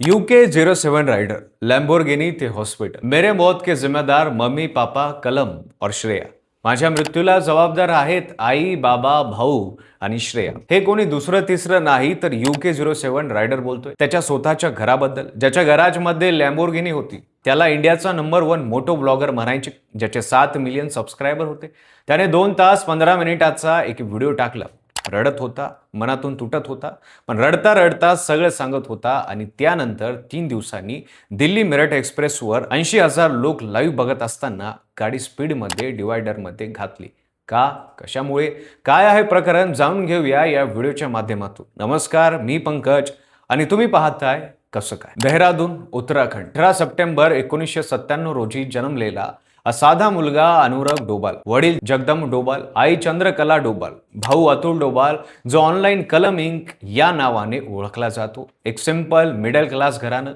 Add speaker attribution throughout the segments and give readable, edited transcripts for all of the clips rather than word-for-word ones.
Speaker 1: UK07 rider, Lamborghini ते hospital, मेरे मौत के जिम्मेदार मम्मी पापा कलम और श्रेया. माझ्या मृत्यूला जबाबदार आहेत आई, बाबा, भाऊ आणि श्रेया. हे कोणी दुसरं तिसरं नाही तर UK07 रायडर बोलतोय. त्याच्या स्वतःच्या घराबद्दल, ज्याच्या गॅरेजमध्ये लॅम्बोर्गिनी होती. त्याला इंडियाचा नंबर 1 मोटो ब्लॉगर म्हणायचे, ज्याचे 7 मिलियन सबस्क्रायबर होते. त्याने 2 तास 15 मिनिटाचा एक व्हिडिओ टाकला. रडत होता, मनातून तुटत होता, पण रडता रडता सगळं सांगत होता. आणि त्यानंतर 3 दिवसांनी दिल्ली मेरठ एक्सप्रेसवर 80,000 लोक लाईव्ह बघत असताना गाडी स्पीडमध्ये डिवायडरमध्ये घातली. का, कशामुळे, काय आहे प्रकरण, जाणून घेऊया या व्हिडिओच्या माध्यमातून. नमस्कार, मी पंकज आणि तुम्ही पाहताय कसं काय. देहरादून, उत्तराखंड. 18 सप्टेंबर 1997 रोजी जन्मलेला असाधा मुलगा अनुराग डोभाल. वडील जगदम डोभाल, आई चंद्रकला डोभाल, भाऊ अतुल डोभाल, जो ऑनलाईन कलम इंक या नावाने ओळखला जातो. एक सिंपल मिडल क्लास घराणं.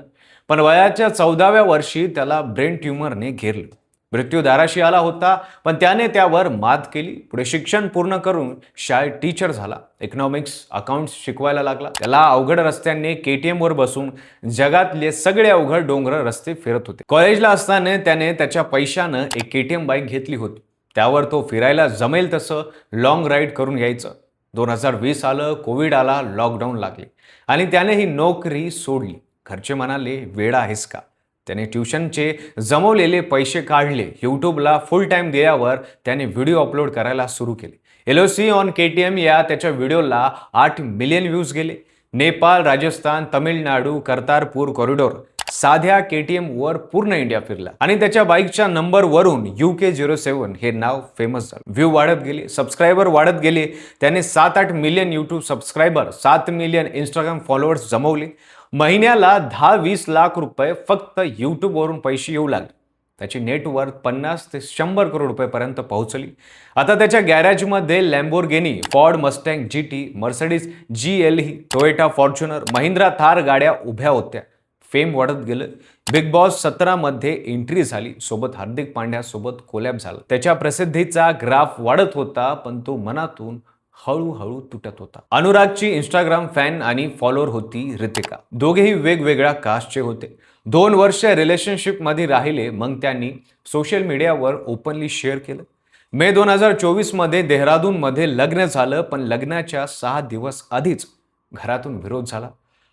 Speaker 1: पण वयाच्या 14व्या वर्षी त्याला ब्रेन ट्यूमरने घेरलं. मृत्यू दाराशी आला होता, पण त्याने त्यावर मात केली. पुढे शिक्षण पूर्ण करून शाळेत टीचर झाला. इकॉनॉमिक्स, अकाउंट्स शिकवायला लागला. त्याला अवघड रस्त्यांनी KTM वर बसून जगातले सगळे अवघड डोंगर रस्ते फिरत होते. कॉलेजला असताना त्याने त्याच्या पैशानं एक KTM बाईक घेतली होती. त्यावर तो फिरायला जमेल तसं लॉंग राईड करून यायचं. 2020 आलं, कोविड आला, लॉकडाऊन लागले आणि त्याने ही नोकरी सोडली. घरचे म्हणाले, वेडा आहेस का? त्याने ट्युशनचे जमवलेले पैसे काढले. यूट्यूबला फुल टाइम दिल्यावर त्याने व्हिडिओ अपलोड करायला सुरू केले. LOC ऑन KTM या त्याच्या व्हिडिओला 8 मिलियन व्ह्यूज गेले. नेपाळ, राजस्थान, तमिळनाडू, करतारपूर कॉरिडॉर साध्या KTM वर पूर्ण इंडिया फिरला आणि त्याच्या बाईकच्या नंबर वरून UK07 हे नाव फेमस झालं. व्ह्यू वाढत गेले, सबस्क्रायबर वाढत गेले. त्याने 7-8 million YouTube subscriber, 7 million Instagram followers जमवले. महिन्याला 10-20 लाख रुपये फक्त यूट्यूबवरून पैसे येऊ लागले. त्याची नेटवर्थ 50 ते 100 करोड रुपयेपर्यंत पोहोचली. आता त्याच्या गॅरेजमध्ये Lamborghini, Ford Mustang GT, Mercedes GLE, Toyota Fortuner, Mahindra Thar गाड्या उभ्या होत्या. फेम वाढत गेलं. बिग बॉस 17 मध्ये एंट्री झाली. सोबत हार्दिक पांड्यासोबत कोलॅब झाला. त्याच्या प्रसिद्धीचा ग्राफ वाढत होता, पण तो मनातून हळूहळू तुटत होता. अनुरागची इंस्टाग्राम फॅन आणि फॉलोअर होती रितिका. दोघेही वेगवेगळ्या कास्टचे होते. 2 वर्ष रिलेशनशिपमध्ये राहिले. मग त्यांनी सोशल मीडियावर ओपनली शेअर केलं. मे 2024 मध्ये देहरादूनमध्ये लग्न झालं, पण लग्नाच्या 6 दिवस आधीच घरातून विरोध झाला.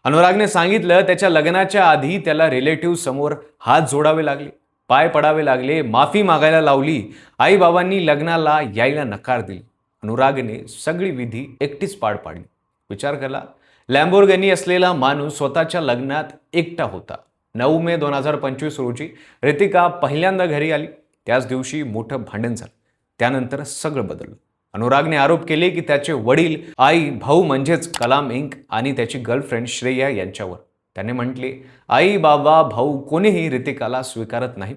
Speaker 1: अनुरागने सांगितलं त्याच्या लग्नाच्या आधी त्याला रिलेटिव्ह समोर हात जोडावे लागले, पाय पडावे लागले, माफी मागायला लावली. आई बाबांनी लग्नाला यायला नकार दिली. अनुरागने सगळी विधी एकटीच पार पाडली. विचार करा, लॅम्बोर्गिनी असलेला माणूस स्वतःच्या लग्नात एकटा होता. 9 मे 2025 रोजी रितिका पहिल्यांदा घरी आली. त्याच दिवशी मोठं भांडण झालं. त्यानंतर सगळं बदललं. अनुरागने आरोप केले की त्याचे वडील, आई, भाऊ म्हणजेच कलाम इंक आणि त्याची गर्लफ्रेंड श्रेया यांच्यावर. त्याने म्हटले, आई, बाबा, भाऊ कोणीही रितिकाला स्वीकारत नाही.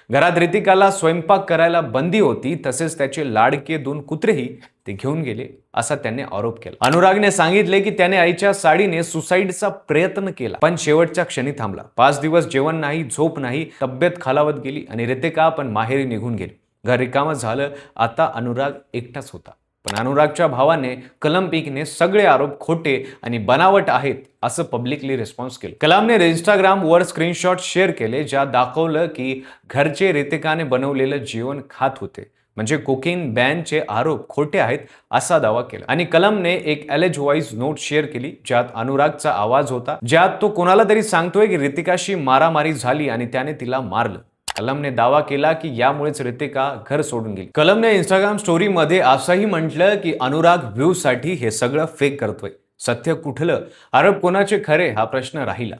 Speaker 1: घरात रितिकाला स्वयंपाक करायला बंदी होती. तसेच त्याचे लाडके 2 कुत्रेही ते घेऊन गेले, असा त्याने आरोप केला. अनुरागने सांगितले की त्याने आईच्या साडीने सुसाईडचा प्रयत्न केला, पण शेवटच्या क्षणी थांबला. 5 दिवस जेवण नाही, झोप नाही, तब्येत खालावत गेली आणि रितिका पण माहेरी निघून गेली. घर रिकामं झालं. आता अनुराग एकटाच होता. पण अनुरागच्या भावाने कलम पीकने सगळे आरोप खोटे आणि बनावट आहेत असं पब्लिकली रिस्पॉन्स केलं. कलामने इंस्टाग्रामवर स्क्रीनशॉट शेअर केले, ज्यात दाखवलं की घरचे रितिकाने बनवलेलं जेवण खात होते. म्हणजे कोकेन बॅनचे आरोप खोटे आहेत असा दावा केला. आणि कलमने एक एलेज व्हॉइस नोट शेअर केली, ज्यात अनुरागचा आवाज होता, ज्यात तो कोणाला तरी सांगतोय की रितिकाशी मारामारी झाली आणि त्याने तिला मारलं. कलमने दावा केला की यामुळेच रितिका घर सोडून गेली. कलमने इंस्टाग्राम स्टोरीमध्ये असंही म्हटलं की अनुराग व्ह्यूसाठी हे सगळं फेक करतोय. सत्य कुठलं, आरोप कोणाचे खरे हा प्रश्न राहिला.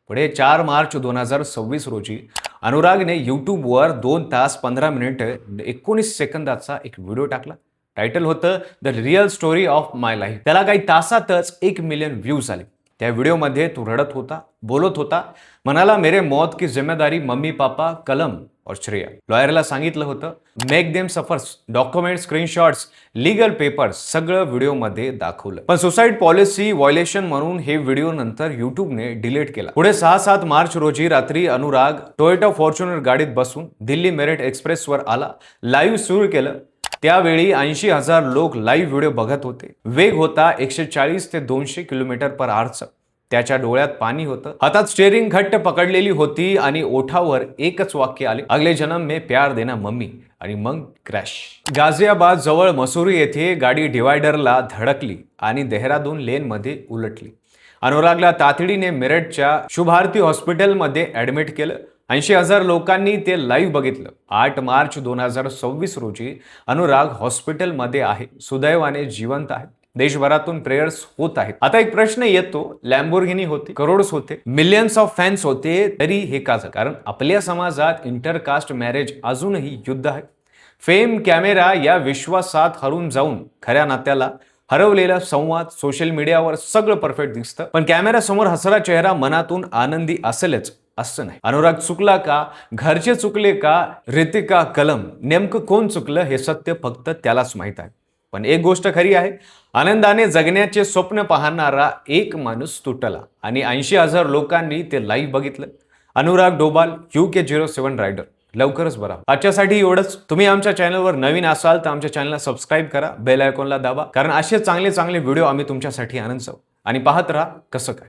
Speaker 1: पुढे 4 मार्च 2026 रोजी अनुरागने यूट्यूबवर 2 तास 15 मिनिटे 19 सेकंदाचा एक व्हिडिओ टाकला. टायटल होतं the real story of my life. त्याला काही तासातच 1 मिलियन व्ह्यूज आले. त्या व्हिडिओमध्ये तो रडत होता, बोलत होता, म्हणाला, मेरे मौत की जिम्मेदारी मम्मी पापा कलम और श्रेया. लॉयरला सांगितलं होतं, make them suffers, document, screenshots, legal papers सगळं व्हिडिओमध्ये दाखवलं. पण सुसाईड पॉलिसी व्हायोलेशन म्हणून हे व्हिडिओ नंतर यूट्यूबने डिलीट केला. पुढे 6-7 मार्च रोजी रात्री अनुराग टोयोटा फॉर्च्युनर गाडीत बसून दिल्ली मेरठ एक्सप्रेसवर आला. लाईव्ह सुरू केलं. त्यावेळी 80,000 लोक लाईव्ह व्हिडिओ बघत होते. वेग होता 140 ते 200 किलोमीटर पर आवरचा. त्याच्या डोळ्यात पाणी होतं, हातात स्टेअरिंग घट्ट पकडलेली होती आणि ओठावर एकच वाक्य आले, अगले जन्म में प्यार देना मम्मी. आणि मग क्रॅश. गाझियाबाद जवळ मसुरी येथे गाडी डिवायडरला धडकली आणि देहरादून लेनमध्ये उलटली. अनुरागला तातडीने मेरठच्या शुभारती हॉस्पिटलमध्ये ऍडमिट केलं. 80,000 लोकांनी ते लाईव्ह बघितलं. 8 मार्च 2026 रोजी अनुराग हॉस्पिटलमध्ये आहे, सुदैवाने जिवंत आहे. देशभरातून प्रेयर्स होत आहेत. आता एक प्रश्न येतो, लॅम्बोर्गिनी होती, करोड्स होते, मिलियन्स ऑफ फॅन्स होते, तरी हे का झालं? कारण आपल्या समाजात इंटरकास्ट मॅरेज अजूनही युद्ध आहे. फेम, कॅमेरा या विश्वासात हरून जाऊन खऱ्या नात्याला हरवलेला संवाद. सोशल मीडियावर सगळं परफेक्ट दिसतं, पण कॅमेऱ्यासमोर हसरा चेहरा मनातून आनंदी असेलच असं नाही. अनुराग चुकला का? घरचे चुकले का? रितिका, कलम, नेमकं कोण चुकलं हे सत्य फक्त त्यालाच माहित आहे. पण एक गोष्ट खरी आहे, आनंदाने जगण्याचे स्वप्न पाहणारा एक माणूस तुटला आणि 80,000 लोकांनी ते लाईव्ह बघितलं. अनुराग डोभाल, UK07 रायडर, लवकरच बरा. आजच्यासाठी एवढंच. तुम्ही आमच्या चॅनलवर नवीन असाल तर आमच्या चॅनलला सबस्क्राईब करा, बेल आयकॉनला दाबा, कारण असे चांगले चांगले व्हिडिओ आम्ही तुमच्यासाठी आणत जाऊ. आणि पाहत राहा कसं काय.